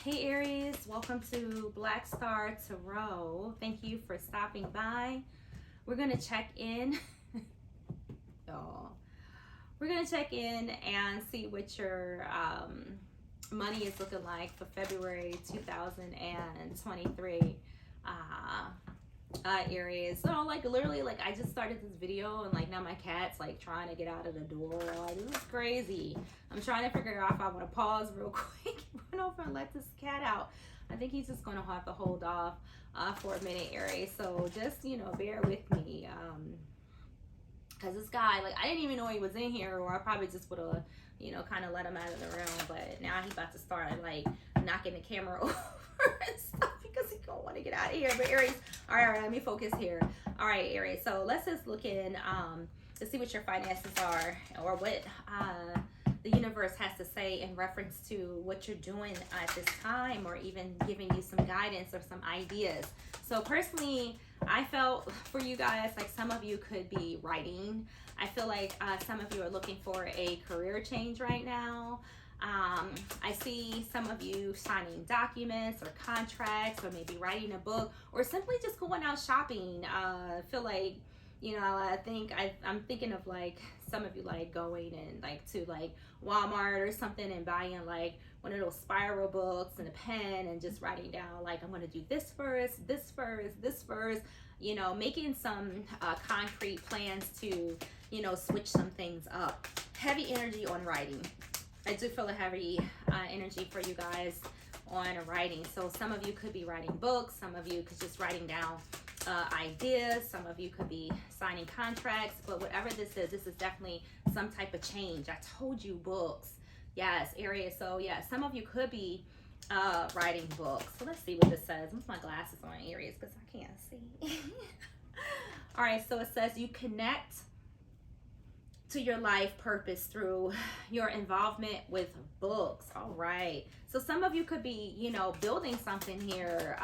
Hey Aries, welcome to Black Star Tarot. Thank you for stopping by. We're gonna check in, y'all. We're gonna check in and see what your money is looking like for February 2023. Aries. So like literally, like I just started this video and like now my cat's like trying to get out of the door. Like, this is crazy. I'm trying to figure out if I want to pause real quick, run over and let this cat out. I think he's just gonna have to hold off for a minute, Aries. So just bear with me. Cause this guy, like I didn't even know he was in here, or I probably just would have, kind of let him out of the room. But now he's about to start like knocking the camera over and stuff because he don't want to get out of here. But Aries, all right, let me focus here. All right, Aries. So let's just look in to see what your finances are, or what the universe has to say in reference to what you're doing at this time, or even giving you some guidance or some ideas. So personally, I felt for you guys, like some of you could be writing. I feel like some of you are looking for a career change right now. I see some of you signing documents or contracts, or maybe writing a book, or simply just going out shopping. I feel like, I'm thinking of like some of you like going and like to like Walmart or something and buying like one of those spiral books and a pen and just writing down like, I'm going to do this first, this first, this first, making some concrete plans to, switch some things up. Heavy energy on writing. I do feel a heavy energy for you guys on writing. So some of you could be writing books. Some of you could just writing down ideas. Some of you could be signing contracts. But whatever this is definitely some type of change. I told you books. Yes, Aries. So yeah, some of you could be writing books. So let's see what this says. With my glasses on, Aries, because I can't see. All right, so it says you connect to your life purpose through your involvement with books. All right. So some of you could be, building something here.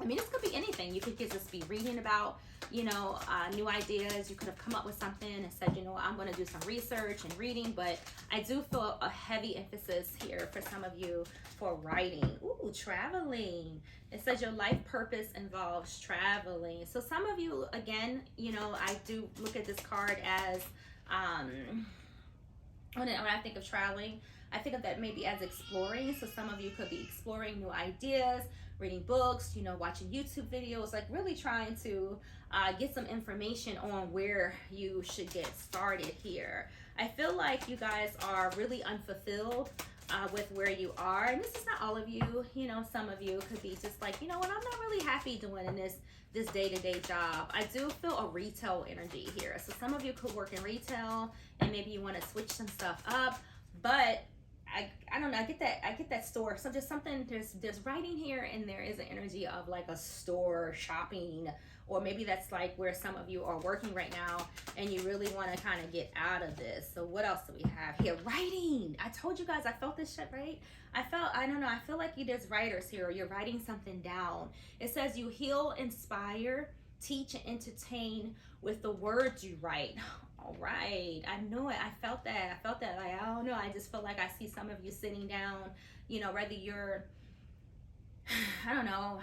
This could be anything. You could just be reading about, new ideas. You could have come up with something and said, I'm going to do some research and reading. But I do feel a heavy emphasis here for some of you for writing. Ooh, traveling. It says your life purpose involves traveling. So some of you, again, I do look at this card as, when I think of traveling, I think of that maybe as exploring. So some of you could be exploring new ideas, reading books, watching YouTube videos, like really trying to get some information on where you should get started here. I feel like you guys are really unfulfilled with where you are. And this is not all of you, some of you could be just like, I'm not really happy doing in this day-to-day job. I do feel a retail energy here. So some of you could work in retail and maybe you want to switch some stuff up, but I don't know, I get that store. So just something, there's writing here, and there is an energy of like a store, shopping, or maybe that's like where some of you are working right now and you really want to kind of get out of this. So what else do we have here? Writing. I told you guys I felt this shit, right? I feel like there's writers here, or you're writing something down. It says you heal, inspire, teach, and entertain with the words you write. All right, I knew it. I felt that. Like, I don't know. I just feel like I see some of you sitting down, whether you're, I don't know,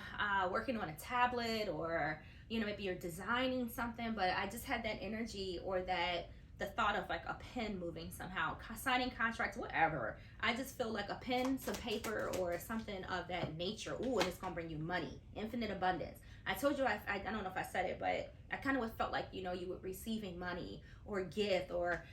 working on a tablet, or, maybe you're designing something, but I just had that energy, or the thought of like a pen moving somehow, signing contracts, whatever. I just feel like a pen, some paper, or something of that nature. Ooh, and it's going to bring you money, infinite abundance. I told you, I don't know if I said it, but I kind of felt like, you were receiving money or gift, or,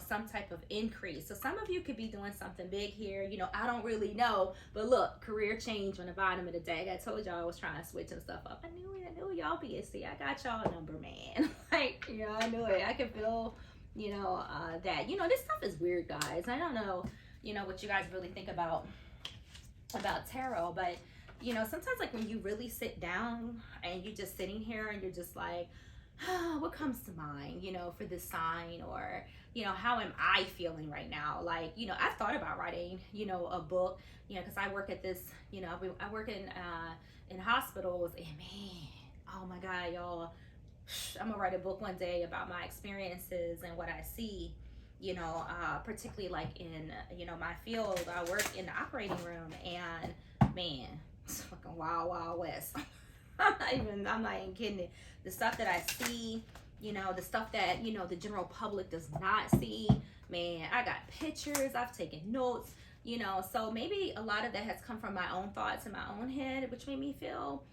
some type of increase. So some of you could be doing something big here. I don't really know, but look, career change on the bottom of the deck. I told y'all I was trying to switch some stuff up. I knew y'all be. See, I got y'all number, man. Like, I knew it. I could feel, that, this stuff is weird, guys. I don't know, what you guys really think about tarot, but sometimes like when you really sit down and you're just sitting here and you're just like, what comes to mind, for this sign, or, how am I feeling right now? Like, I've thought about writing, a book, because I work at this, I work in hospitals, and man, oh my God, y'all, I'm gonna write a book one day about my experiences and what I see particularly like in, my field. I work in the operating room, and man, it's fucking wild, wild west. I'm not even kidding it. The stuff that I see, the stuff that, the general public does not see, man, I got pictures, I've taken notes, so maybe a lot of that has come from my own thoughts in my own head, which made me feel,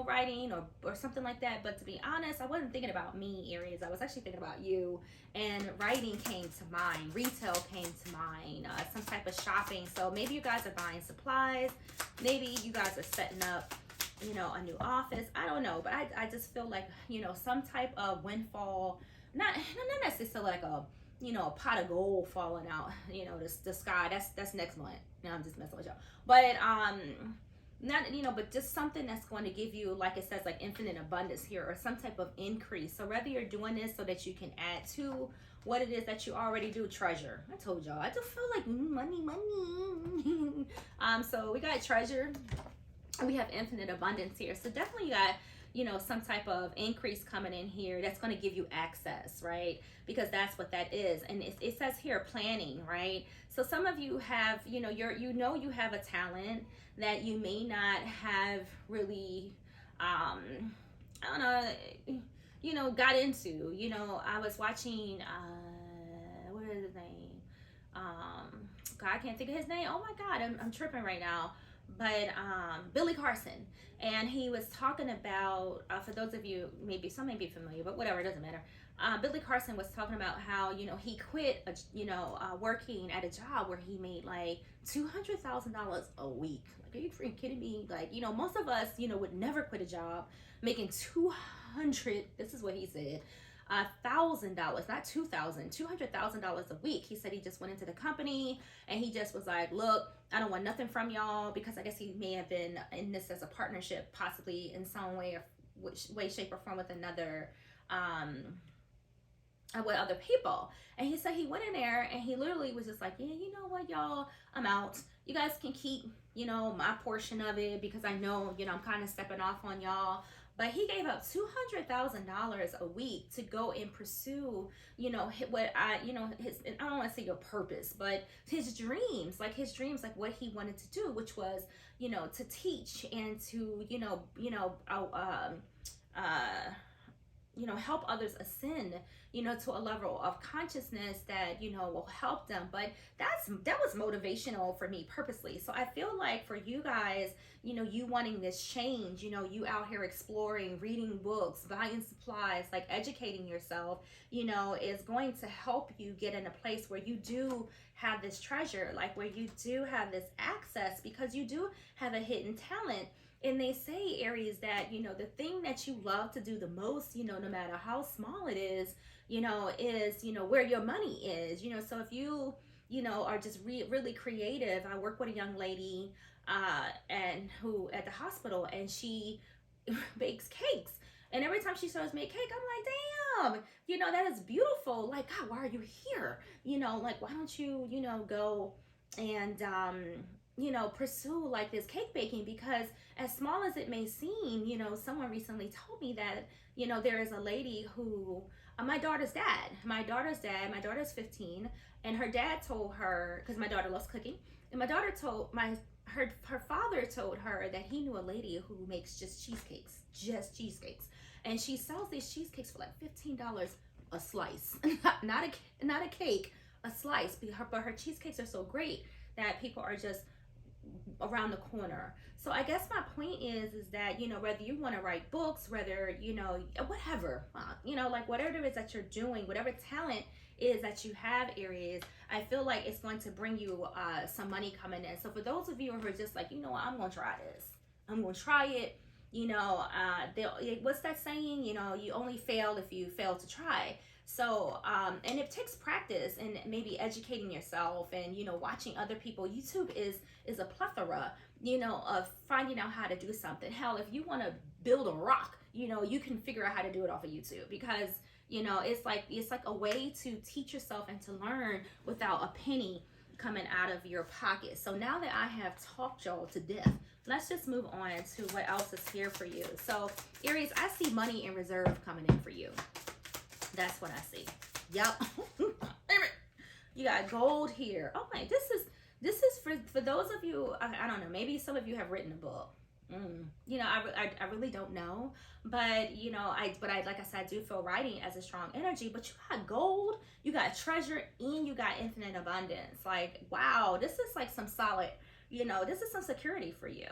writing or something like that. But to be honest, I wasn't thinking about me, Aries. I was actually thinking about you, and writing came to mind, retail came to mind, some type of shopping. So maybe you guys are buying supplies, maybe you guys are setting up, a new office. I don't know, but I just feel like, some type of windfall, not necessarily like a, a pot of gold falling out, the sky. That's next month. I'm just messing with y'all. But not, but just something that's going to give you, like it says, like infinite abundance here, or some type of increase. So whether you're doing this so that you can add to what it is that you already do, treasure. I told y'all, I just feel like money. So we got treasure, and we have infinite abundance here. So definitely you got, some type of increase coming in here that's going to give you access, right? Because that's what that is. And it says here planning, right? So some of you have, you have a talent that you may not have really, I don't know, got into. I was watching, what is his name? God, I can't think of his name. Oh my God, I'm tripping right now. But Billy Carson, and he was talking about, for those of you, maybe some may be familiar, but whatever, it doesn't matter. Billy Carson was talking about how, he quit, working at a job where he made like $200,000 a week. Like, are you freaking kidding me? Like, most of us, would never quit a job making this is what he said, $1,000, not $200,000 a week. He said he just went into the company and he just was like, look, I don't want nothing from y'all, because I guess he may have been in this as a partnership, possibly in some way, shape, or form with another, with other people. And he said he went in there and he literally was just like, yeah, you know what, y'all, I'm out. You guys can keep, my portion of it, because I know, I'm kind of stepping off on y'all. But he gave up $200,000 a week to go and pursue, his, I don't want to say your purpose, but his dreams, like what he wanted to do, which was, to teach and to, help others ascend, to a level of consciousness that, will help them. But that was motivational for me purposely. So I feel like for you guys, you wanting this change, you out here exploring, reading books, buying supplies, like educating yourself, is going to help you get in a place where you do have this treasure, like where you do have this access, because you do have a hidden talent. And they say, Aries, that, the thing that you love to do the most, no matter how small it is, is, where your money is, so if you, are just really creative. I work with a young lady, and who at the hospital, and she bakes cakes. And every time she shows me a cake, I'm like, damn, that is beautiful. Like, God, why are you here? Like, why don't you, go and, pursue like this cake baking? Because as small as it may seem, someone recently told me that, there is a lady who, my daughter's 15, and her dad told her, because my daughter loves cooking, and my daughter told her father told her that he knew a lady who makes just cheesecakes, and she sells these cheesecakes for like $15 a slice, not a cake, a slice. But her cheesecakes are so great that people are just around the corner. So I guess my point is that, whether you want to write books, whether, whatever, like whatever it is that you're doing, whatever talent is that you have, Aries, I feel like it's going to bring you some money coming in. So for those of you who are just like, what, I'm going to try this. I'm going to try it. What's that saying? You only fail if you fail to try. So, and it takes practice and maybe educating yourself and, watching other people. YouTube is a plethora, of finding out how to do something. Hell, if you want to build a rock, you can figure out how to do it off of YouTube, because, it's like a way to teach yourself and to learn without a penny coming out of your pocket. So now that I have talked y'all to death, let's just move on to what else is here for you. So Aries, I see money in reserve coming in for you. That's what I see. Yep. You got gold here. Oh my, this is for those of you, I don't know, maybe some of you have written a book. You know, I really don't know, but you know, I like I said, I do feel writing as a strong energy. But you got gold, you got treasure, and you got infinite abundance. Like, wow, this is like some solid, you know, this is some security for you.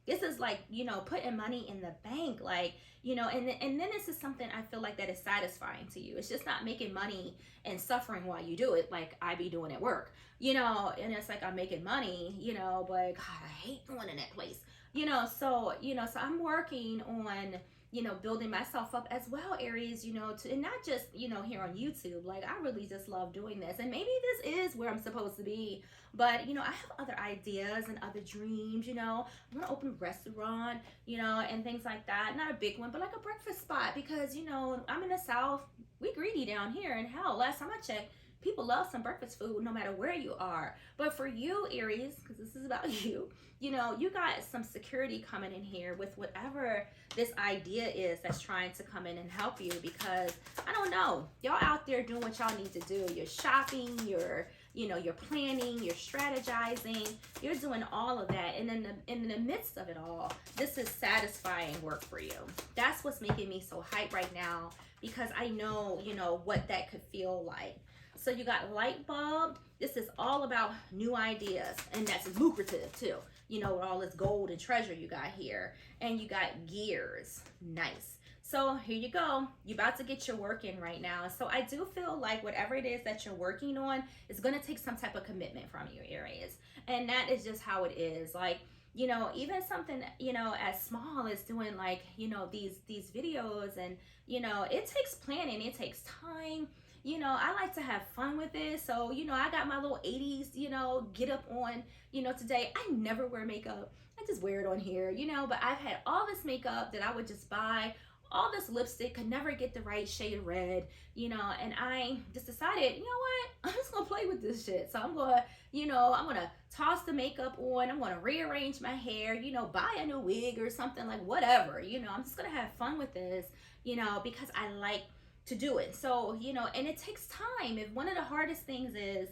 This is like, you know, putting money in the bank, like, you know, and then this is something I feel like that is satisfying to you. It's just not making money and suffering while you do it, like I be doing at work, you know, and it's like I'm making money, you know, but God, I hate going in that place, you know. So, you know, so I'm working on, you know, building myself up as well, Aries, you know, to, and not just, you know, here on YouTube. Like, I really just love doing this, and maybe this is where I'm supposed to be, but you know, I have other ideas and other dreams. You know, I want to open a restaurant, you know, and things like that. Not a big one, but like a breakfast spot, because you know, I'm in the South, we greedy down here, and hell, last time I checked, people love some breakfast food no matter where you are. But for you, Aries, because this is about you, you know, you got some security coming in here with whatever this idea is that's trying to come in and help you. Because I don't know, y'all out there doing what y'all need to do. You're shopping, you're, you know, you're planning, you're strategizing, you're doing all of that, and in the midst of it all, this is satisfying work for you. That's what's making me so hyped right now, because I know, you know, what that could feel like. So you got light bulb. This is all about new ideas, and that's lucrative too. You know, with all this gold and treasure you got here. And you got gears. Nice. So here you go. You're about to get your work in right now. So I do feel like whatever it is that you're working on is going to take some type of commitment from you, Aries. And that is just how it is. Like, you know, even something, you know, as small as doing like, you know, these videos, and, you know, it takes planning, it takes time. You know, I like to have fun with it. So, you know, I got my little 80s, you know, get up on, you know, today. I never wear makeup. I just wear it on here, you know, but I've had all this makeup that I would just buy, all this lipstick, could never get the right shade of red, you know, and I just decided, you know what, I'm just gonna play with this shit. So I'm gonna, you know, I'm gonna toss the makeup on, I'm gonna rearrange my hair, you know, buy a new wig or something, like whatever, you know, I'm just gonna have fun with this, you know, because I like to do it. So, you know, and it takes time. If one of the hardest things is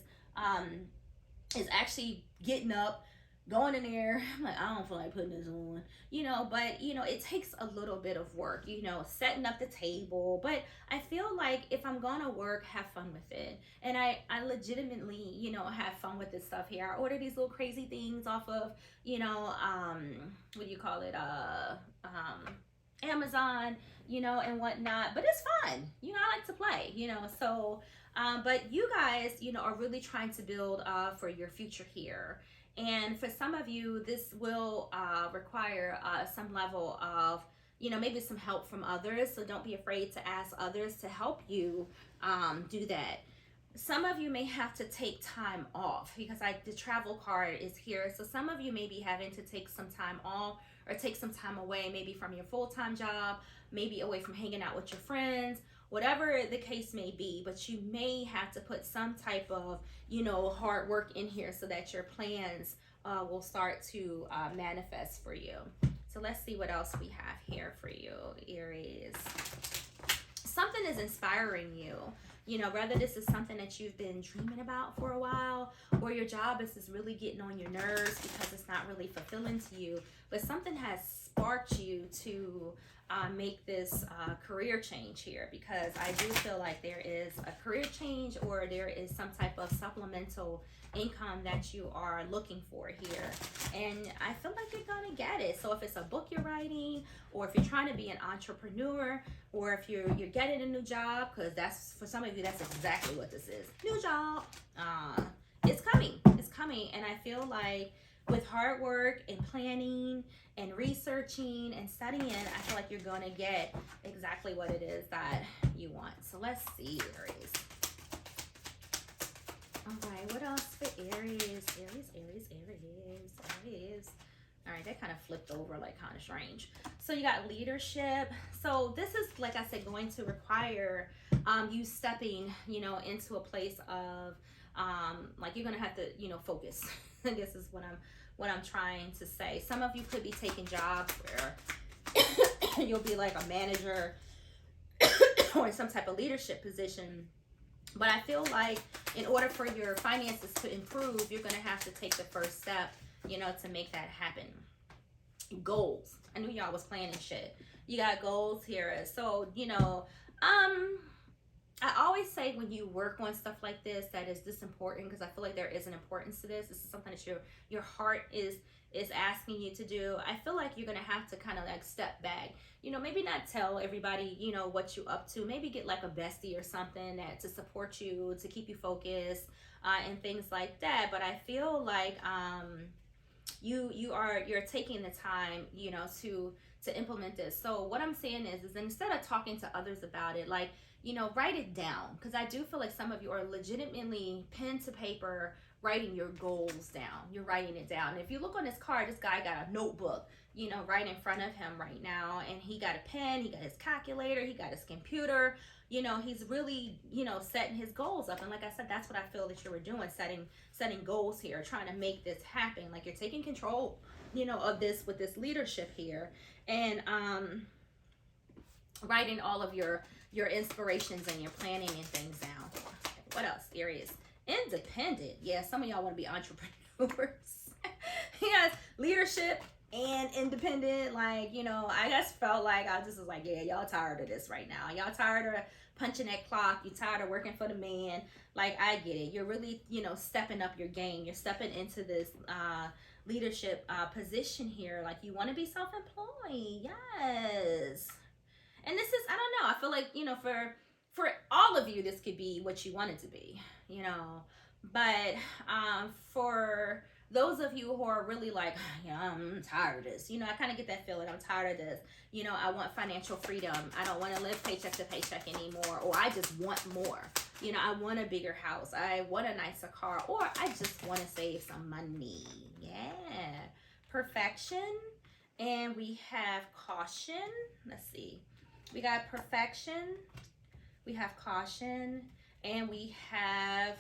actually getting up, going in there, I'm like, I don't feel like putting this on, you know, but you know, it takes a little bit of work, you know, setting up the table. But I feel like if I'm gonna work, have fun with it. And I legitimately, you know, have fun with this stuff here. I order these little crazy things off of, you know, what do you call it, Amazon, you know, and whatnot. But it's fun, you know, I like to play, you know. So but you guys, you know, are really trying to build for your future here. And for some of you, this will require some level of, you know, maybe some help from others. So don't be afraid to ask others to help you do that. Some of you may have to take time off, because the travel card is here. So some of you may be having to take some time off, or take some time away, maybe from your full-time job, maybe away from hanging out with your friends, whatever the case may be. But you may have to put some type of, you know, hard work in here so that your plans will start to manifest for you. So let's see what else we have here for you, Aries. Something is inspiring you. You know, whether this is something that you've been dreaming about for a while, or your job is just really getting on your nerves because it's not really fulfilling to you, but something has sparked you to make this career change here. Because I do feel like there is a career change, or there is some type of supplemental income that you are looking for here, and I feel like you're gonna get it. So if it's a book you're writing, or if you're trying to be an entrepreneur, or if you're getting a new job, because that's, for some of you, that's exactly what this is, new job, it's coming, and I feel like with hard work and planning and researching and studying, I feel like you're gonna get exactly what it is that you want. So let's see, Aries. All right, what else for Aries? Aries. All right, that kind of flipped over, like kind of strange. So you got leadership. So this is, like I said, going to require you stepping, you know, into a place of like you're gonna have to, you know, focus. I guess is what I'm trying to say. Some of you could be taking jobs where you'll be like a manager or in some type of leadership position. But I feel like in order for your finances to improve, you're going to have to take the first step, you know, to make that happen. Goals. I knew y'all was planning shit. You got goals here. So, you know, I always say when you work on stuff like this that is this important, because I feel like there is an importance to this. This is something that your heart is asking you to do. I feel like you're gonna have to kind of like step back. You know, maybe not tell everybody, you know, what you up to. Maybe get like a bestie or something that to support you, to keep you focused, and things like that. But I feel like you're taking the time, you know, to implement this. So what I'm saying is instead of talking to others about it, like, you know, write it down, because I do feel like some of you are legitimately pen to paper writing your goals down. You're writing it down. And if you look on this card, this guy got a notebook, you know, right in front of him right now, and he got a pen, he got his calculator, he got his computer. You know, he's really, you know, setting his goals up. And like I said, that's what I feel that you were doing, setting goals here, trying to make this happen. Like you're taking control, you know, of this with this leadership here, and writing all of your inspirations and your planning and things down. What else? Aries. Independent. Yeah, some of y'all want to be entrepreneurs. Yes, leadership and independent. Like, you know, I just felt like I just was like, yeah, y'all tired of this right now. Y'all tired of punching that clock. You tired of working for the man. Like, I get it. You're really, you know, stepping up your game. You're stepping into this leadership position here. Like, you want to be self-employed. Yes. And this is, I don't know, I feel like, you know, for all of you, this could be what you want it to be, you know. But for those of you who are really like, yeah, I'm tired of this, you know, I kind of get that feeling. I'm tired of this. You know, I want financial freedom. I don't want to live paycheck to paycheck anymore. Or I just want more. You know, I want a bigger house. I want a nicer car. Or I just want to save some money. Yeah. Perfection. And we have caution. Let's see. We got perfection, we have caution, and we have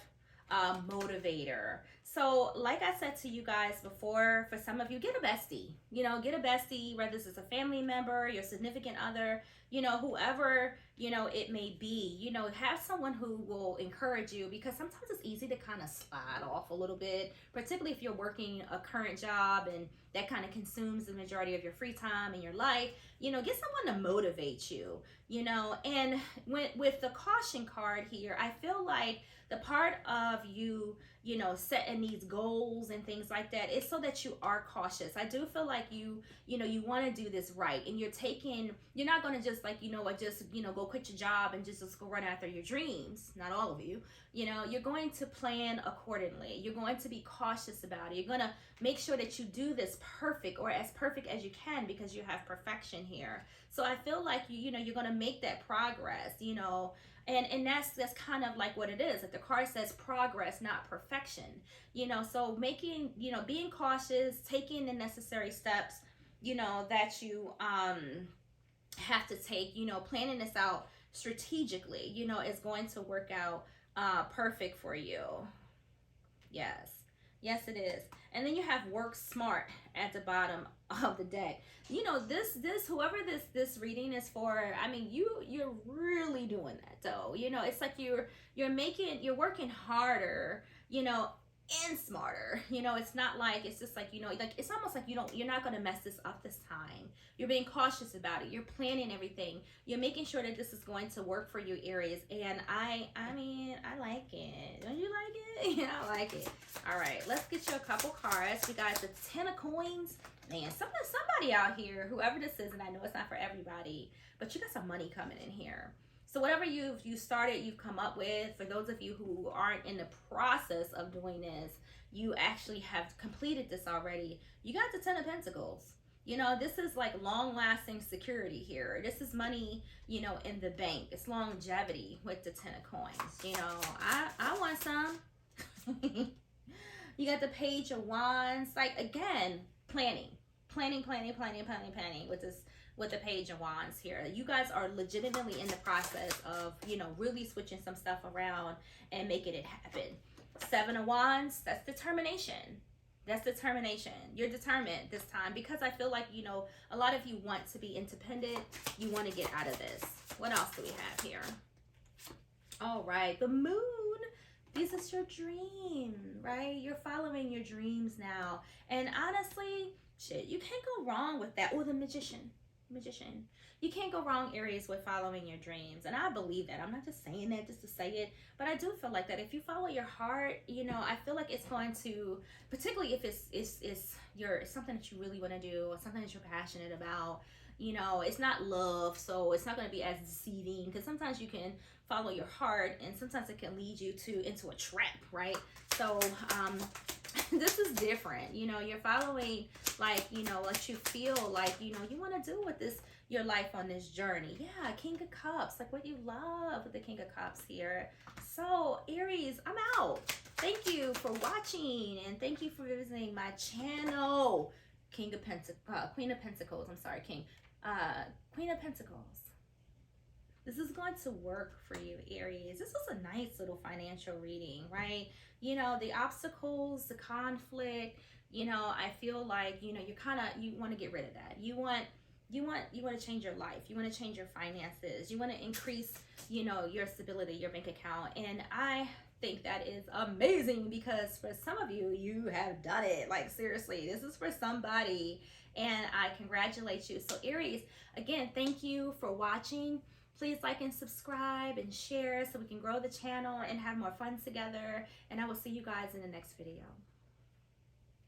motivator. So like I said to you guys before, for some of you, get a bestie. You know, get a bestie, whether this is a family member, your significant other, you know, whoever, you know, it may be. You know, have someone who will encourage you, because sometimes it's easy to kind of slide off a little bit, particularly if you're working a current job and that kind of consumes the majority of your free time in your life. You know, get someone to motivate you, you know. And with the caution card here, I feel like the part of you, you know, setting these goals and things like that is so that you are cautious. I do feel like you know, you want to do this right, and you're not going to just like, you know what, just, you know, go quit your job and just go run after your dreams. Not all of you, you know, you're going to plan accordingly. You're going to be cautious about it. You're going to make sure that you do this perfect, or as perfect as you can, because you have perfection here. So I feel like you know, you're going to make that progress, you know. And that's kind of like what it is. Like the card says progress, not perfection. You know, so making, you know, being cautious, taking the necessary steps, you know, that you have to take, you know, planning this out strategically, you know, is going to work out perfect for you. Yes. Yes, it is. And then you have work smart at the bottom of the deck. You know, this whoever this reading is for, I mean, you're really doing that though. You know, it's like you're working harder, you know, and smarter. You know, it's not like, it's just like, you know, like it's almost like you're not going to mess this up this time. You're being cautious about it. You're planning everything. You're making sure that this is going to work for you, Aries. And I mean, I like it. Don't you like it? Yeah, I like it. All right, let's get you a couple cards. We got the 10 of coins. Man, somebody out here, whoever this is, and I know it's not for everybody, but you got some money coming in here. So whatever you started, you've come up with, for those of you who aren't in the process of doing this, you actually have completed this already. You got the 10 of Pentacles. You know, this is like long-lasting security here. This is money, you know, in the bank. It's longevity with the 10 of coins. You know, I want some. You got the Page of Wands. Like, again, planning with this, with the Page of Wands here. You guys are legitimately in the process of, you know, really switching some stuff around and making it happen. 7 of Wands, that's determination. That's determination. You're determined this time, because I feel like, you know, a lot of you want to be independent. You want to get out of this. What else do we have here? All right, the moon. This is your dream, right? You're following your dreams now. And honestly, shit, you can't go wrong with that. Or the magician. Magician. You can't go wrong, Aries, with following your dreams. And I believe that. I'm not just saying that just to say it, but I do feel like that if you follow your heart, you know, I feel like it's going to, particularly if it's something that you really want to do or something that you're passionate about, you know, it's not love, so it's not going to be as deceiving, because sometimes you can follow your heart and sometimes it can lead you to into a trap, right? So this is different. You know, you're following, like, you know, what you feel like, you know, you want to do with this, your life on this journey. Yeah, King of Cups, like what you love with the King of Cups here. So Aries, I'm out. Thank you for watching, and thank you for visiting my channel. Queen of Pentacles, I'm sorry, Queen of Pentacles. This is going to work for you, Aries. This was a nice little financial reading, right? You know, the obstacles, the conflict, you know, I feel like, you know, you want to get rid of that. You want to change your life. You want to change your finances. You want to increase, you know, your stability, your bank account. And I think that is amazing, because for some of you, you have done it. Like, seriously, this is for somebody, and I congratulate you. So Aries, again, thank you for watching. Please like and subscribe and share so we can grow the channel and have more fun together. And I will see you guys in the next video.